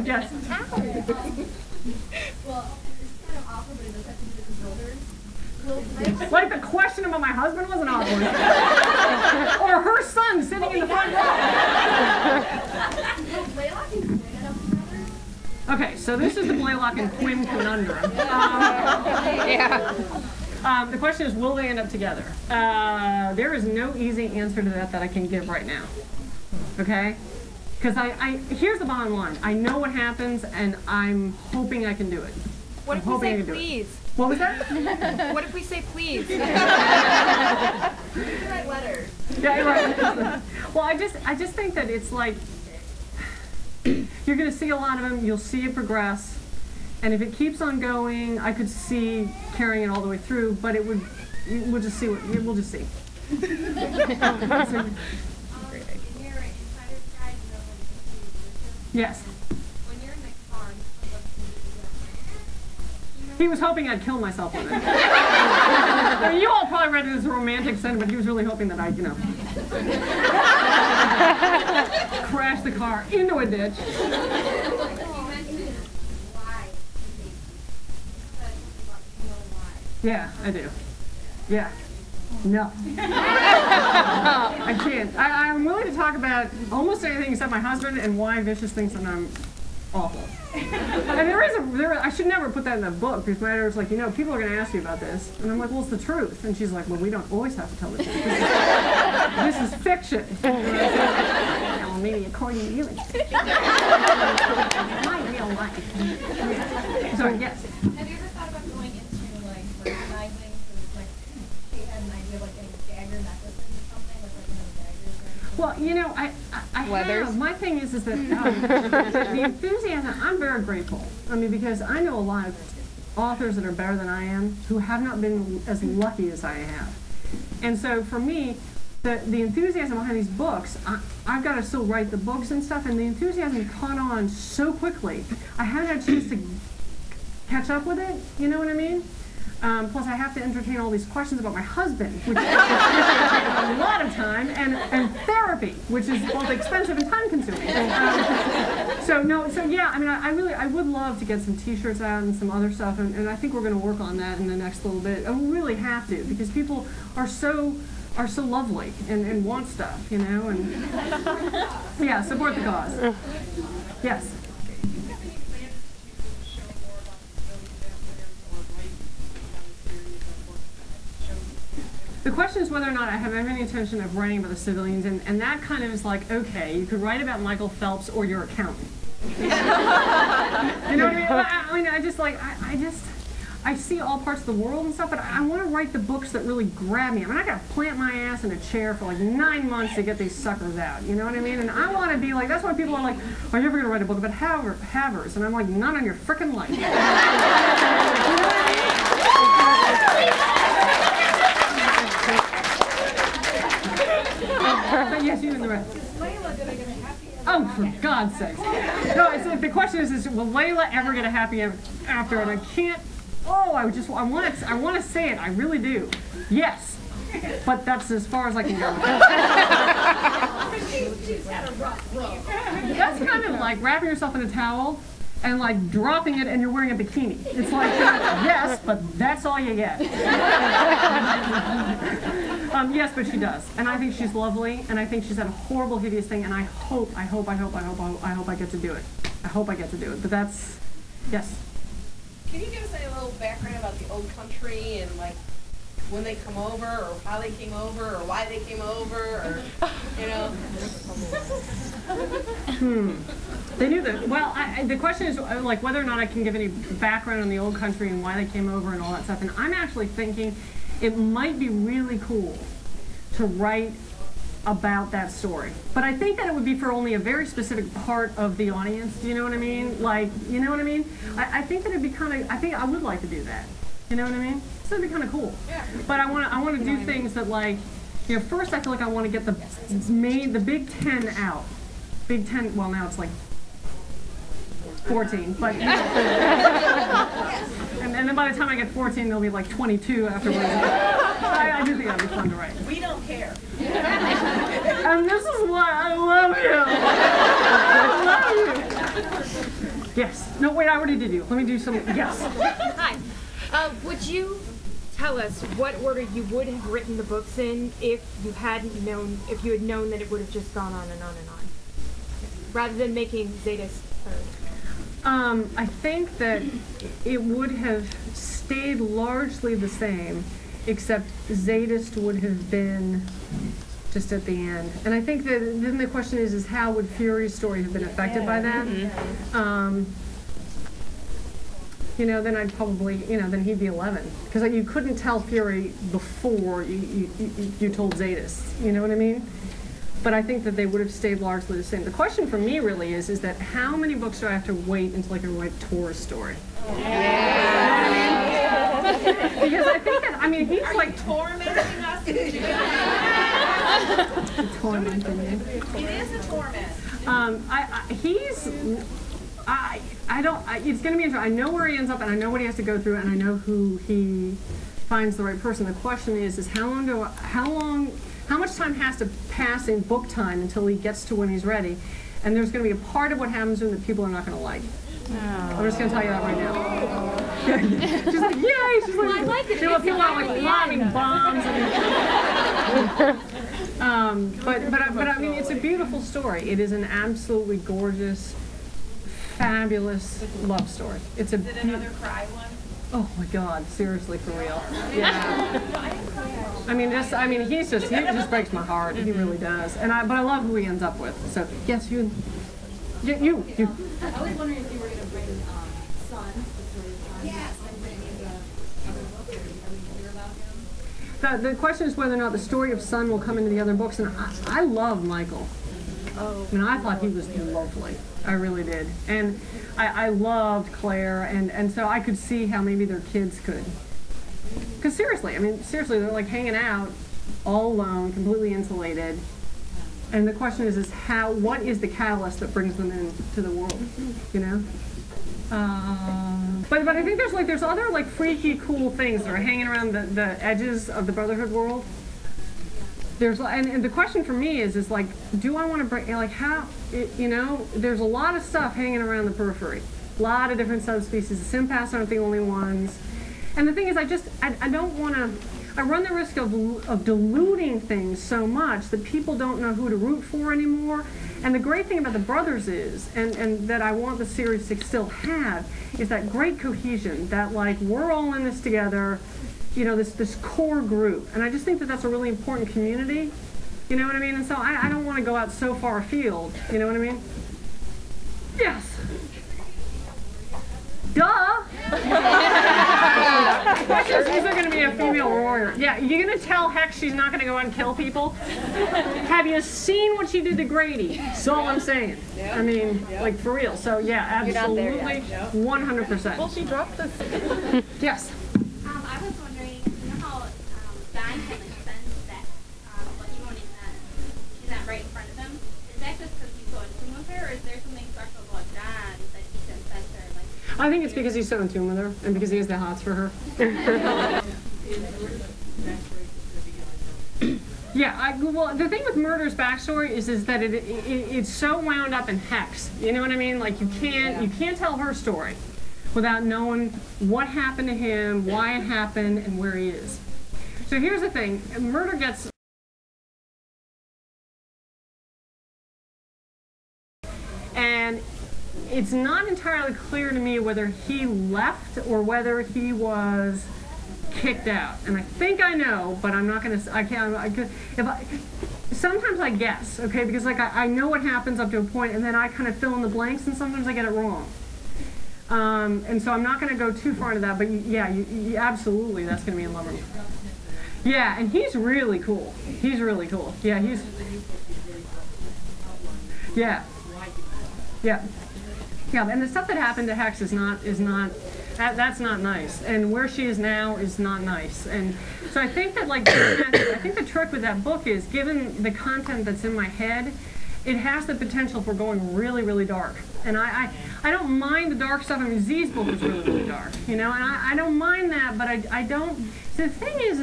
Yes. Well, it's kind of awkward, but it does have to do with the builders. Like the question about my husband wasn't awkward. Or her son sitting in the front row. Will Layla and Quinn end up together? Okay, so this is the Blaylock and Quinn conundrum. The question is, will they end up together? There is no easy answer to that I can give right now. Okay? Because here's the bottom line. I know what happens, and I'm hoping I can do it. What if we say please? What was that? What if we say please? You can write letters. Yeah, right. Well, I just think that it's like you're going to see a lot of them. You'll see it progress, and if it keeps on going, I could see carrying it all the way through. But we'll just see. We'll just see. Yes. When you're in the car, He was hoping I'd kill myself with it. I mean, you all probably read it as a romantic sentiment. He was really hoping that I'd, crash the car into a ditch. Yeah, I do. Yeah. No. I can't. I'm willing to talk about almost anything except my husband and why Vicious thinks that I'm awful. And I should never put that in the book because my editor's like, people are going to ask you about this. And I'm like, well, it's the truth. And she's like, well, we don't always have to tell the truth. This is fiction. Well, maybe according to you. My real life. So, yes. Have you ever thought about going into merchandising? So she had an idea of getting dagger necklaces or something with daggers or anything? Well, I have. My thing is that the enthusiasm, I'm very grateful. I mean, because I know a lot of authors that are better than I am who have not been as lucky as I have. And so for me, the enthusiasm behind these books, I've got to still write the books and stuff, and the enthusiasm caught on so quickly. I haven't had a chance to catch up with it, you know what I mean? Plus, I have to entertain all these questions about my husband, which takes a lot of time, and therapy, which is both expensive and time-consuming. So yeah, I mean, I would love to get some T-shirts out and some other stuff, and I think we're going to work on that in the next little bit. And we really have to, because people are so lovely and want stuff, and yeah, support the cause. Yes. The question is whether or not I have any intention of writing about the civilians, and that kind of is like, okay, you could write about Michael Phelps or your accountant. You know what I mean? I see all parts of the world and stuff, but I want to write the books that really grab me. I mean, I got to plant my ass in a chair for like 9 months to get these suckers out. You know what I mean? And I want to be like, that's why people are like, are you ever going to write a book about havers? And I'm like, none on your frickin' life. You know what I mean? But yes, you and the rest. Layla, did I get a happy ending? Oh, for God's sake. No, the question is, will Layla ever get a happy after? And I can't. Oh, I want to say it. I really do. Yes, but that's as far as I can go. She's had a rough road. That's kind of like wrapping yourself in a towel and like dropping it, and you're wearing a bikini. It's like yes, but that's all you get. Yes, but she does, and I think she's lovely, and I think she's had a horrible, hideous thing, and I hope I get to do it. I hope I get to do it. But that's yes. Can you give us a little background about the old country and when they come over, or how they came over, or why they came over, or They knew that. Well, the question is whether or not I can give any background on the old country and why they came over and all that stuff. And I'm actually thinking it might be really cool to write about that story. But I think that it would be for only a very specific part of the audience. Do you know what I mean? You know what I mean? I think that it'd be kind of, I think I would like to do that. You know what I mean? So it'd be kind of cool. Yeah. But I want to do things that first I feel like I want to get the Big Ten out. Big Ten, well now it's like 14, but and then by the time I get 14, there'll be like 22 afterwards. I do think that'd be fun to write. We don't care. And this is why I love you. I love you. Yes. No, wait, I already did you. Let me do some, yes. Hi. Would you tell us what order you would have written the books in if you hadn't known, if you had known that it would have just gone on and on and on, rather than making Xhex third? I think that it would have stayed largely the same, except Xhex would have been just at the end. And I think that then the question is how would Fury's story have been affected by that? You know, then I'd probably, you know, then he'd be 11. Because like, you couldn't tell Fury before you told Xhex, you know what I mean? But I think that they would have stayed largely the same. The question for me really is that how many books do I have to wait until I can write TOHR'S story? Yeah. You know what I mean? Because I think that, I mean, he's like tormenting us. tormenting you. It is a torment. It's going to be interesting. I know where he ends up, and I know what he has to go through, and I know who he finds the right person. The question is how much time has to pass in book time until he gets to when he's ready? And there's going to be a part of what happens to him that people are not going to like. I'm just going to tell you that right now. She's like, yay! She's like, I like it. People are like lobbing bombs. But I mean, it's a beautiful story. It is an absolutely gorgeous, fabulous love story. It's a. Is it another cry one? Oh my God! Seriously, for real. Yeah. I mean, he just breaks my heart. He really does. But I love who he ends up with. So yes, you. I was wondering if you were going to bring Son, the story of Son, yes, and bring in the other book, or are we going to hear about him? The question is whether or not the story of Son will come into the other books, and I love Michael. Oh. I mean, I thought he was lovely. I really did. And I loved Claire, and so I could see how maybe their kids could. Because seriously, they're like hanging out all alone, completely insulated. And the question is what is the catalyst that brings them into the world, you know? But I think there's other like freaky cool things that are hanging around the edges of the Brotherhood world. And the question for me is like, do I want to bring, like you know, there's a lot of stuff hanging around the periphery. A lot of different subspecies. The Sympaths aren't the only ones. And the thing is, I don't want to, I run the risk of diluting things so much that people don't know who to root for anymore. And the great thing about the Brothers is, and that I want the series to still have, is that great cohesion, that like, we're all in this together, you know, this core group. And I just think that that's a really important community, you know what I mean? And so I don't want to go out so far afield, you know what I mean? Yes. Duh! Is there going to be a female warrior? Yeah, you're going to tell Xhex she's not going to go out and kill people? Have you seen what she did to Grady? That's all I'm saying. I mean, like for real. So yeah, absolutely, 100%. Well, she dropped this. Yes. I was wondering, you know how Don can like sense that what he wanted she's not right in front of him? Is that just because he's so in tune with her, or is there something special about Don that he can sense her? Like, I think it's because he's so in tune with her, and because he has the hots for her. Yeah, well, the thing with Muhrder's backstory is that it's so wound up in Xhex. You know what I mean? Like you can't tell her story without knowing what happened to him, why it happened, and where he is. So here's the thing: Muhrder gets. And it's not entirely clear to me whether he left or whether he was kicked out. And I think I know, but I'm not going to, sometimes I guess, okay, because like I know what happens up to a point, and then I kind of fill in the blanks, and sometimes I get it wrong. And so I'm not going to go too far into that, but yeah, you absolutely, that's going to be in Lumberman. Yeah, and he's really cool. He's really cool. Yeah, yeah. Yeah. Yeah, and the stuff that happened to Xhex that's not nice. And where she is now is not nice. And so I think that like, I think the trick with that book is, given the content that's in my head, it has the potential for going really, really dark. And I don't mind the dark stuff. I mean, Z's book was really, really dark, you know, and I don't mind that, but I don't, so the thing is